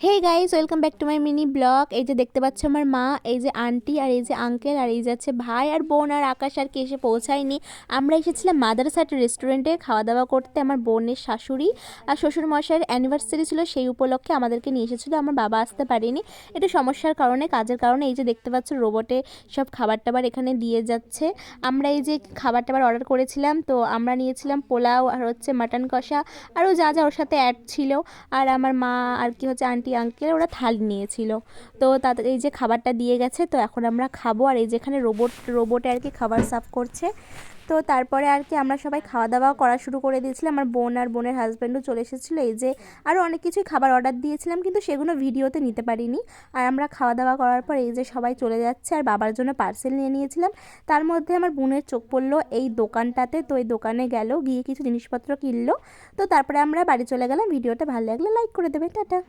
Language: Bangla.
Hey guys, welcome back to my mini blog. এই যে দেখতে পাচ্ছ আমার মা, এই যে আন্টি, আর এই যে আঙ্কেল, আর এই যাচ্ছে ভাই আর বোন আর আকাশ আর কে এসে পৌঁছায়নি। আমরা এসেছিলাম মাদারসাট রেস্টুরেন্টে খাওয়া দাওয়া করতে। আমার বোনের শাশুড়ি আর শ্বশুর মশাইয়ের অ্যানিভার্সারি ছিল, সেই উপলক্ষে আমাদেরকে নিয়ে এসেছিলো। আমার বাবা আসতে পারেনি, একটু সমস্যার কারণে, কাজের কারণে। এই যে দেখতে পাচ্ছ রোবটে সব খাবার টাবার এখানে দিয়ে যাচ্ছে। আমরা এই যে খাবার টাবার অর্ডার করেছিলাম, তো আমরা নিয়েছিলাম পোলাও আর হচ্ছে মাটন কষা, আরও যা যা ওর সাথে অ্যাড ছিল। আর আমার মা আর কি হচ্ছে আন্টি আঙ্কেল ওরা থালি নিয়েছিল। তো তাদের এই যে খাবারটা দিয়ে গেছে, তো এখন আমরা খাবো। আর এই যেখানে রোবটে আর কি খাবার সার্ভ করছে। তো তারপরে আর কি আমরা সবাই খাওয়া দাওয়া করা শুরু করে দিয়েছিলাম। আমার বোন আর বোনের হাজব্যান্ডও চলে এসেছিলো। এই যে আরও অনেক কিছুই খাবার অর্ডার দিয়েছিলাম, কিন্তু সেগুলো ভিডিওতে নিতে পারিনি। আর আমরা খাওয়া দাওয়া করার পর এই যে সবাই চলে যাচ্ছে। আর বাবার জন্য পার্সেল নিয়ে নিয়েছিলাম। তার মধ্যে আমার বোনের চোখ পড়লো এই দোকানটাতে, তো এই দোকানে গেল, গিয়ে কিছু জিনিসপত্র কিনলো। তো তারপরে আমরা বাড়ি চলে গেলাম। ভিডিওটা ভালো লাগলে লাইক করে দেবে, টাটা।